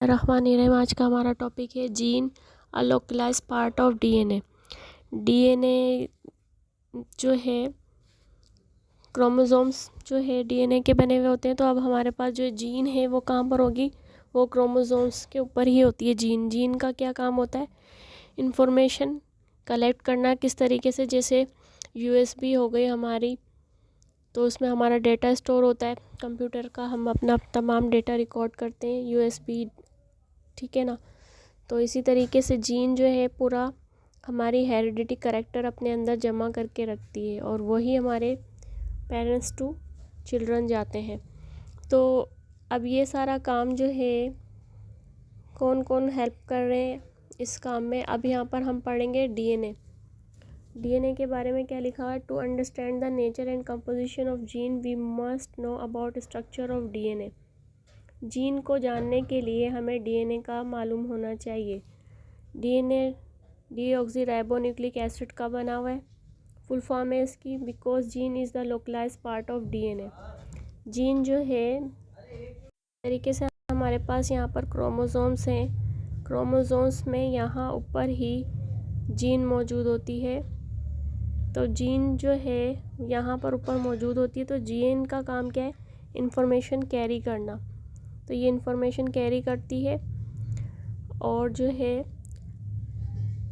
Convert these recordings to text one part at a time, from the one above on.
रहमानिर्रहीम। आज का हमारा टॉपिक है gene a localise part of DNA. DNA जो है क्रोमोसोम्स जो है डीएनए के बने हुए होते हैं। तो अब हमारे पास जो जीन है वो कहाँ पर होगी, वो क्रोमोसोम्स के ऊपर ही होती है। जीन का क्या काम होता है, इंफॉर्मेशन कलेक्ट करना। किस तरीके से, जैसे यूएसबी हो गई हमारी, तो उसमें हमारा डेटा स्टोर होता है कंप्यूटर का, हम अपना तमाम डेटा रिकॉर्ड करते हैं यूएसबी, ठीक है ना। तो इसी तरीके से जीन जो है पूरा हमारी हेरिडिटी करेक्टर अपने अंदर जमा करके रखती है और वही हमारे पेरेंट्स टू चिल्ड्रन जाते हैं। तो अब ये सारा काम जो है कौन कौन हेल्प कर रहे हैं इस काम में, अब यहाँ पर हम पढ़ेंगे डीएनए के बारे में क्या लिखा हुआ है। To understand the nature and composition of gene we must know about structure of DNA. Gene को जानने के लिए हमें डीएनए का मालूम होना चाहिए। डीएनए डीऑक्सीराइबोन्यूक्लिक एसिड का बना हुआ है। फुल फॉर्म है इसकी, because gene is the localise part of DNA. Gene जो है तरीके से हमारे पास यहाँ पर क्रोमोसोम्स हैं। क्रोमोसोम्स में यहाँ ऊपर ही जीन मौजूद होती है। तो जीन जो है यहाँ पर ऊपर मौजूद होती है। तो जीन का काम क्या है, इंफॉर्मेशन कैरी करना। तो ये इंफॉर्मेशन कैरी करती है और जो है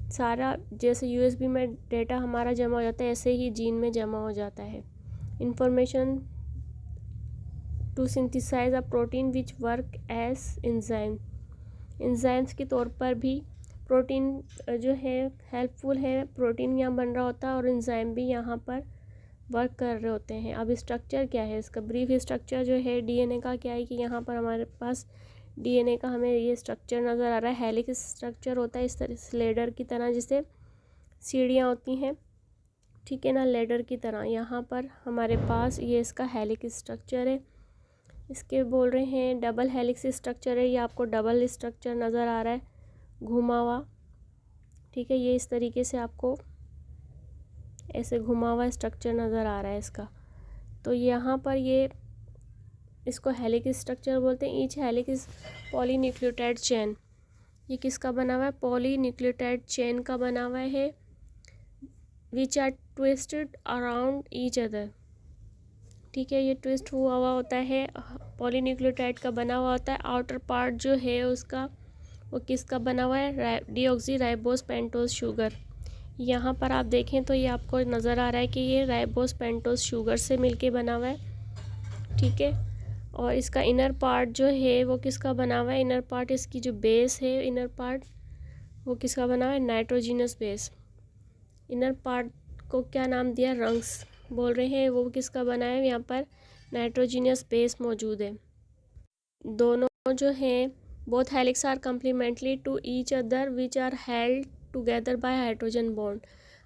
सारा, जैसे यूएसबी में डेटा हमारा जमा हो जाता है ऐसे ही जीन में जमा हो जाता है। Information to synthesize a protein which work as enzyme. Enzymes के तौर पर भी प्रोटीन जो है हेल्पफुल है। प्रोटीन यहाँ बन रहा होता है और एंजाइम भी यहाँ पर वर्क कर रहे होते हैं। अब स्ट्रक्चर क्या है इसका, ब्रीफ स्ट्रक्चर जो है डीएनए का क्या है कि यहाँ पर हमारे पास डीएनए का हमें ये स्ट्रक्चर नज़र आ रहा है। हेलिक्स स्ट्रक्चर होता है इस तरह से, लेडर की तरह, जिसे सीढ़ियाँ होती हैं, ठीक है ना, लेडर की तरह। यहाँ पर हमारे पास ये इसका हेलिक्स स्ट्रक्चर है। इसके बोल रहे हैं डबल हेलिक्स स्ट्रक्चर है। ये आपको डबल स्ट्रक्चर नज़र आ रहा है घुमा हुआ, ठीक है। ये इस तरीके से आपको ऐसे घुमा हुआ स्ट्रक्चर नज़र आ रहा है इसका। तो यहाँ पर ये इसको हेलिक्स स्ट्रक्चर बोलते हैं। Each helix polynucleotide chain. ये किसका बना हुआ है, पॉलीन्यूक्लियोटाइड चेन का बना हुआ है। Which are twisted around each other, ठीक है। ये ट्विस्ट हुआ हुआ होता है, पॉलीन्यूक्लियोटाइड का बना हुआ होता है। आउटर पार्ट जो है उसका वो किसका बना हुआ है, डीऑक्सीराइबोस पेंटोस शुगर। यहाँ पर आप देखें तो ये आपको नज़र आ रहा है कि ये राइबोस पेंटोस शुगर से मिलके बना हुआ है, ठीक है। और इसका इनर पार्ट जो है वो किसका बना हुआ है, इनर पार्ट, इसकी जो बेस है इनर पार्ट, वो किसका बना हुआ है, नाइट्रोजिनस बेस। इनर पार्ट को क्या नाम दिया, रंग्स बोल रहे हैं। वो किसका बना है, यहाँ पर नाइट्रोजिनस बेस मौजूद है। दोनों जो हैं both helix are complementary to each other which are held together by hydrogen bond.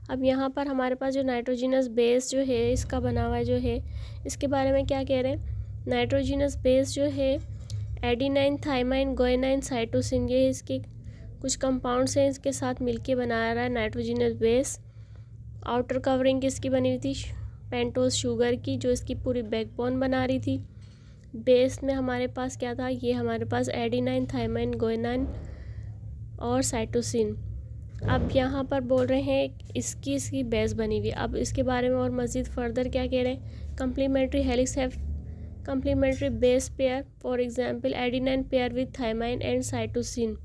अब यहाँ पर हमारे पास जो नाइट्रोजिनस बेस जो है इसका बना हुआ जो है, इसके बारे में क्या कह रहे हैं, नाइट्रोजिनस बेस जो है एडिनाइन, थाइमाइन, गुआनिन, साइटोसिन, ये इसके कुछ कंपाउंड्स हैं, इसके साथ मिलके बना रहा है नाइट्रोजिनस बेस। आउटर कवरिंग किसकी बनी हुई थी, पेंटोस शुगर की, जो इसकी पूरी बैकबोन बना रही थी। बेस में हमारे पास क्या था, ये हमारे पास एडिनाइन, थाइमाइन, गुआनिन और साइटोसिन। अब यहाँ पर बोल रहे हैं इसकी बेस बनी हुई। अब इसके बारे में और मज़ीद फर्दर क्या कह रहे हैं, complementary helix have complementary base pair, for example adenine pair with thymine and cytosine.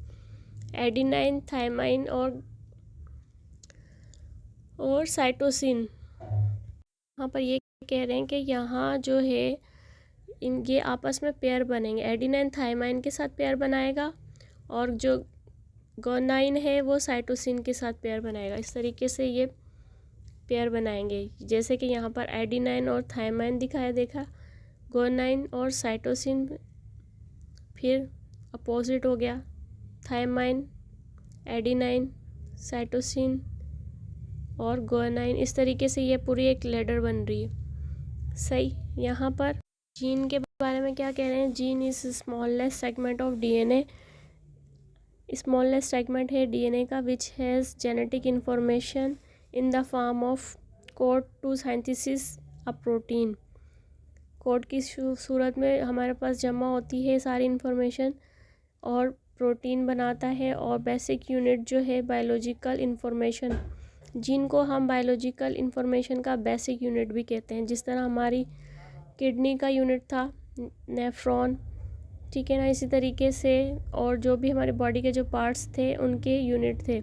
Adenine, thymine और साइटोसिन, यहाँ पर ये कह रहे हैं कि यहाँ जो है ये आपस में पेयर बनेंगे। एडिनाइन थाइमाइन के साथ पेयर बनाएगा और जो गुआनिन है वो साइटोसिन के साथ पेयर बनाएगा। इस तरीके से ये पेयर बनाएंगे, जैसे कि यहाँ पर एडिनाइन और थाइमाइन दिखाया, देखा, गुआनिन और साइटोसिन, फिर अपोजिट हो गया थाइमाइन, एडिनाइन, साइटोसिन और गुआनिन। इस तरीके से ये पूरी एक लेडर बन रही है, सही। यहाँ पर जीन के बारे में क्या कह रहे हैं, gene is smallest segment of DNA. Smallest segment है डीएनए का which has genetic information in the form of code to synthesis a protein. Code की सूरत में हमारे पास जमा होती है सारी इंफॉर्मेशन और प्रोटीन बनाता है। और बेसिक यूनिट जो है बायोलॉजिकल इंफॉर्मेशन, जीन को हम बायोलॉजिकल इंफॉर्मेशन का बेसिक यूनिट भी कहते हैं। जिस तरह हमारी किडनी का यूनिट था नेफ्रॉन, ठीक है ना, इसी तरीके से और जो भी हमारे बॉडी के जो पार्ट्स थे उनके यूनिट थे।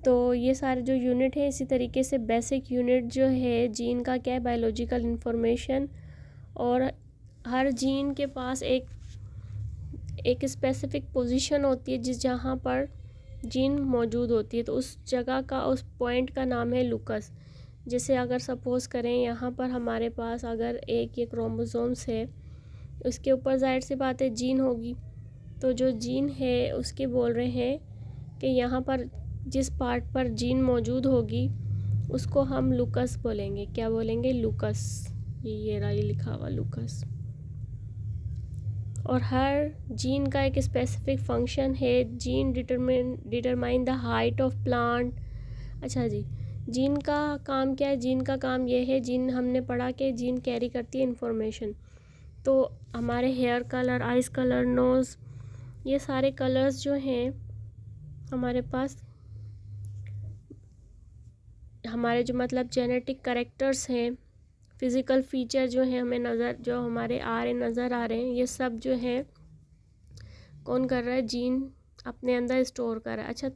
तो ये सारे जो यूनिट है, इसी तरीके से बेसिक यूनिट जो है जीन का क्या है, बायोलॉजिकल इंफॉर्मेशन। और हर जीन के पास एक स्पेसिफिक पोजीशन होती है जिस जहाँ पर जीन मौजूद होती है, तो उस जगह का, उस पॉइंट का नाम है लुकस। जैसे अगर सपोज़ करें यहाँ पर हमारे पास अगर एक ये क्रोमोसोम्स है, उसके ऊपर जाहिर सी बात है जीन होगी। तो जो जीन है उसके बोल रहे हैं कि यहाँ पर जिस पार्ट पर जीन मौजूद होगी उसको हम लुकस बोलेंगे। क्या बोलेंगे? लुकस। ये रहा, ये लिखा हुआ लुकस। और हर जीन का एक स्पेसिफिक फंक्शन है। Gene determine the height of plant. अच्छा जी, जीन का काम क्या है? जीन का काम ये है, जीन हमने पढ़ा कि जीन कैरी करती है इंफॉर्मेशन। तो हमारे hair colour, eyes colour, nose, ये सारे कलर्स जो हैं हमारे पास, हमारे जो मतलब जेनेटिक कैरेक्टर्स हैं, फिज़िकल फीचर जो हैं हमें जो हमारे नज़र आ रहे हैं, ये सब जो है कौन कर रहा है? जीन अपने अंदर स्टोर कर रहा है। अच्छा,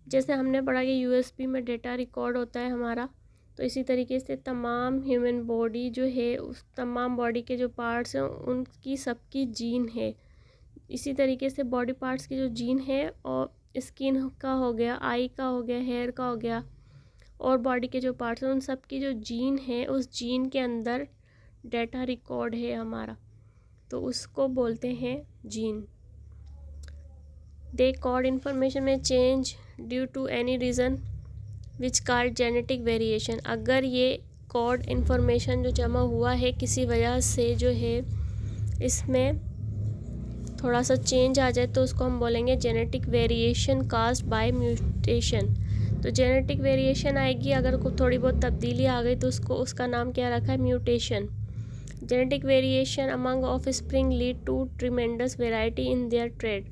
जैसे हमने पढ़ा कि यूएसबी में डेटा रिकॉर्ड होता है हमारा, तो इसी तरीके से तमाम ह्यूमन बॉडी जो है, उस तमाम बॉडी के जो पार्ट्स हैं उनकी सबकी जीन है। इसी तरीके से बॉडी पार्ट्स की जो जीन है, और स्किन का हो गया, आई का हो गया, हेयर का हो गया, और बॉडी के जो पार्ट्स हैं उन सब की जो जीन है, उस जीन के अंदर डेटा रिकॉर्ड है हमारा, तो उसको बोलते हैं जीन। दे कोड इन्फॉर्मेशन में change due to any reason which called genetic variation. अगर ये कोड इन्फॉर्मेशन जो जमा हुआ है किसी वजह से जो है इसमें थोड़ा सा चेंज आ जाए, तो उसको हम बोलेंगे genetic variation caused by mutation. तो जेनेटिक वेरिएशन आएगी, अगर कोई थोड़ी बहुत तब्दीली आ गई तो उसका नाम क्या रखा है? Mutation. Genetic variation among offspring lead to tremendous variety in their trait.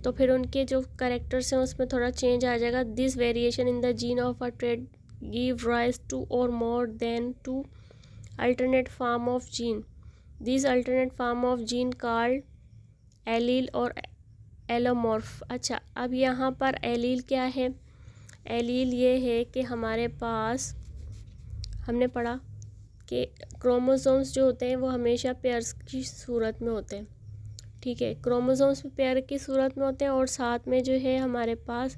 तो फिर उनके जो कैरेक्टर्स हैं उसमें थोड़ा चेंज आ जाएगा। This variation in the gene of a trait give rise to or more than two alternate form of gene. This alternate form of gene called allele or allomorph. अच्छा, अब यहाँ पर एलील क्या है? एलील ये है कि हमारे पास हमने पढ़ा कि क्रोमोसोम्स जो होते हैं वो हमेशा पेयर्स की सूरत में होते हैं, ठीक है, क्रोमोसोम्स पेयर की सूरत में होते हैं। और साथ में जो है हमारे पास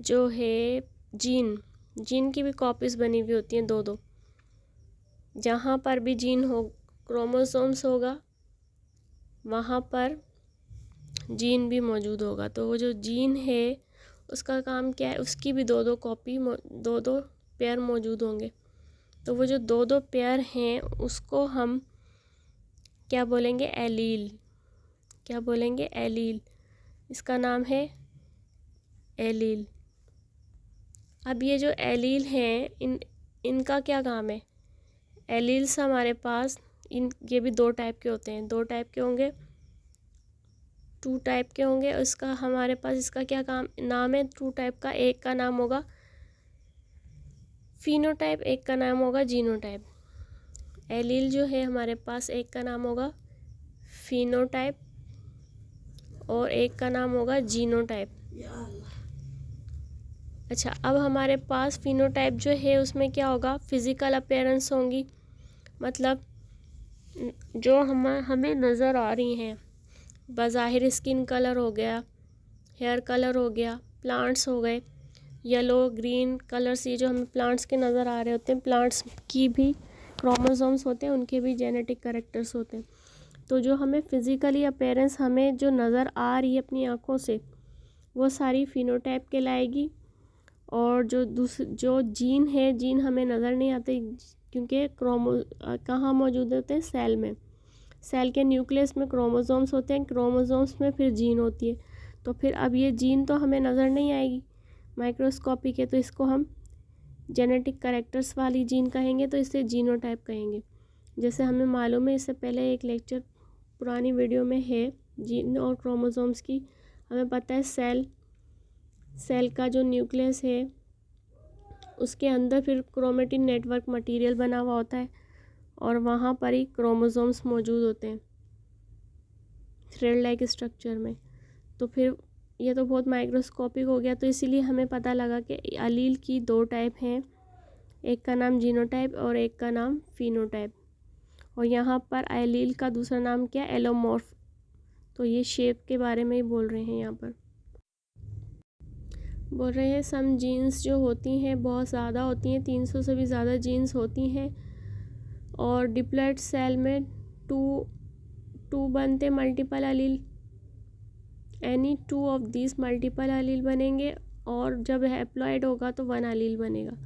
जो है जीन की भी कॉपीज़ बनी हुई होती हैं, दो। जहाँ पर भी जीन हो, क्रोमोसोम्स होगा, वहाँ पर जीन भी मौजूद होगा। तो वो जो जीन है उसका काम क्या है? उसकी भी दो कॉपी, दो पेयर मौजूद होंगे। तो वो जो दो पेयर हैं उसको हम क्या बोलेंगे? एलील। क्या बोलेंगे? एलील। इसका नाम है एलील। अब ये जो एलील हैं इनका क्या काम है? एलील्स हमारे पास ये भी दो टाइप के होते हैं, 2 टाइप के होंगे, 2 टाइप के होंगे। इसका हमारे पास इसका क्या नाम है 2 टाइप का? एक का नाम होगा फिनोटाइप, एक का नाम होगा जीनोटाइप। एलील जो है हमारे पास एक का नाम होगा फिनोटाइप और एक का नाम होगा जीनोटाइप। अच्छा, अब हमारे पास फिनोटाइप जो है उसमें क्या होगा? फिज़िकल अपीयरेंस होंगी, मतलब जो हमें नज़र आ रही हैं, बज़ाहिर स्किन कलर हो गया, हेयर कलर हो गया, प्लांट्स हो गए, येलो ग्रीन कलर्स, ये जो हमें प्लांट्स के नज़र आ रहे होते हैं, प्लांट्स की भी क्रोमोसोम्स होते हैं, उनके भी जेनेटिक कैरेक्टर्स होते हैं। तो जो हमें फिज़िकली अपीयरेंस हमें जो नज़र आ रही है अपनी आँखों से, वो सारी फिनोटाइप कहलाएगी। और जो जीन है, जीन हमें नज़र नहीं आते क्योंकि कहाँ मौजूद होते हैं? सेल में। सेल के न्यूक्लियस में क्रोमोसोम्स होते हैं, क्रोमोसोम्स में फिर जीन होती है। तो फिर अब ये जीन तो हमें नज़र नहीं आएगी माइक्रोस्कोपिक है, तो इसको हम जेनेटिक कैरेक्टर्स वाली जीन कहेंगे, तो इसे जीनोटाइप कहेंगे। जैसे हमें मालूम है, इससे पहले एक लेक्चर पुरानी वीडियो में है जीन और क्रोमोसोम्स की हमें पता है सेल का जो न्यूक्लियस है उसके अंदर फिर क्रोमेटिन नेटवर्क मटेरियल बना हुआ होता है और वहाँ पर ही क्रोमोसोम्स मौजूद होते हैं थ्रेड लाइक स्ट्रक्चर में। तो फिर ये तो बहुत माइक्रोस्कोपिक हो गया, तो इसीलिए हमें पता लगा कि अलील की 2 टाइप हैं, एक का नाम जीनोटाइप और एक का नाम फिनोटाइप। और यहाँ पर एलील का दूसरा नाम क्या, एलोमॉर्फ। तो ये शेप के बारे में ही बोल रहे हैं, यहाँ पर बोल रहे हैं सम जीन्स जो होती हैं बहुत ज़्यादा होती हैं, 300 से भी ज़्यादा जीन्स होती हैं और डिप्लॉइड सेल में टू बनते multiple allele, any 2 of this multiple allele बनेंगे और जब हैप्लॉइड होगा तो 1 अलील बनेगा।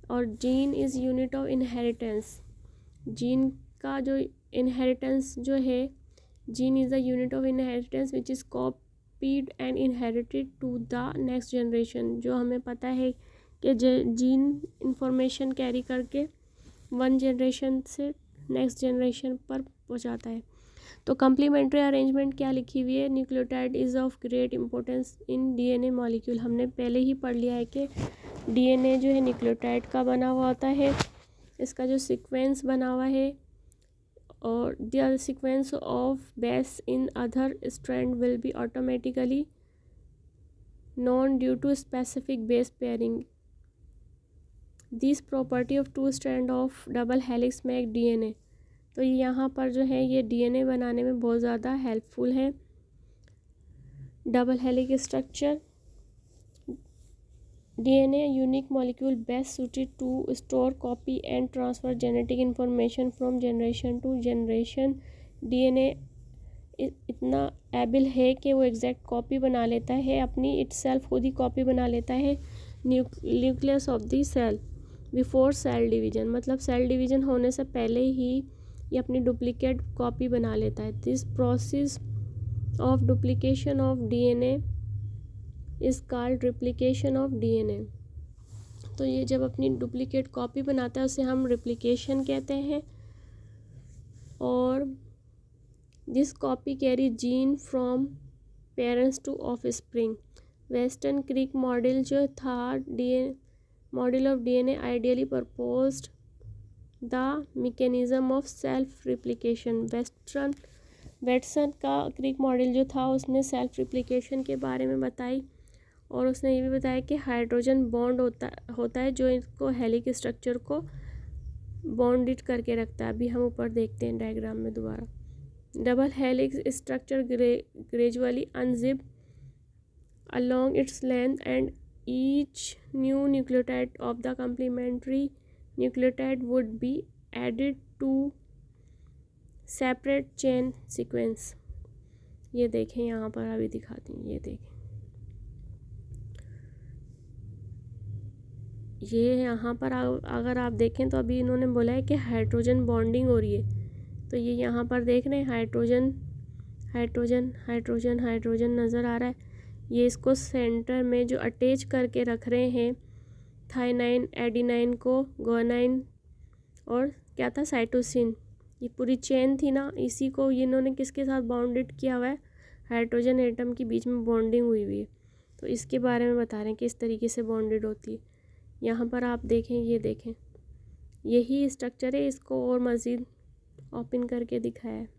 और gene is unit of inheritance, gene का जो इनहेरिटेंस जो है, gene is the unit of inheritance which is copied and inherited to the next generation. जो हमें पता है कि जीन इंफॉर्मेशन कैरी करके 1 जनरेशन से नेक्स्ट जनरेशन पर पहुंचाता है। तो कम्प्लीमेंट्री अरेंजमेंट क्या लिखी हुई है, nucleotide is of great importance in DNA molecule. हमने पहले ही पढ़ लिया है कि डीएनए जो है न्यूक्लियोटाइड का बना हुआ होता है, इसका जो सीक्वेंस बना हुआ है और the sequence of base in other strand will be automatically known due to specific base pairing. This property of 2 strand of double helix make DNA. तो यहाँ पर जो है ये डीएनए बनाने में बहुत ज़्यादा हेल्पफुल है। Double helix structure, DNA unique molecule best suited to store, copy and transfer genetic information from generation to generation. DNA इतना एबल है कि वो एग्जैक्ट कॉपी बना लेता है, अपनी इटसेल्फ खुद ही कॉपी बना लेता है nucleus of the cell before cell division. मतलब सेल डिवीजन होने से पहले ही ये अपनी डुप्लीकेट कॉपी बना लेता है। This process of duplication of DNA is called replication of DNA. तो ये जब अपनी डुप्लीकेट कॉपी बनाता है उसे हम रिप्लिकेशन कहते हैं। और this copy carry gene from parents to offspring. Watson Crick model जो था model of DNA ideally proposed the mechanism of self replication. Watson का क्रिक मॉडल जो था उसने सेल्फ रिप्लिकेशन के बारे में बताई और उसने ये भी बताया कि हाइड्रोजन बॉन्ड होता है जो इसको हेलिक स्ट्रक्चर को बॉन्डिड करके रखता है। अभी हम ऊपर देखते हैं डायग्राम में दोबारा। Double helix structure gradually unzip along its length and each new nucleotide of the complementary nucleotide would be added to separate chain sequence। ये देखें यहाँ पर अभी दिखाती हूँ, ये देखें, ये यहाँ पर अगर आप देखें तो अभी इन्होंने बोला है कि हाइड्रोजन बॉन्डिंग हो रही है। तो ये यहाँ पर देख रहे हैं हाइड्रोजन हाइड्रोजन हाइड्रोजन हाइड्रोजन नज़र आ रहा है। ये इसको सेंटर में जो अटैच करके रख रहे हैं थाइनाइन एडिनाइन को, गुआनाइन और क्या था साइटोसिन, ये पूरी चेन थी ना, इसी को इन्होंने किसके साथ बाउंडेड किया हुआ है, हाइड्रोजन एटम के बीच में बॉन्डिंग हुई हुई है। तो इसके बारे में बता रहे हैं कि इस तरीके से बॉन्डेड होती है। यहाँ पर आप देखें, ये देखें, यही स्ट्रक्चर है, इसको और मज़ीद ओपन करके दिखाया है।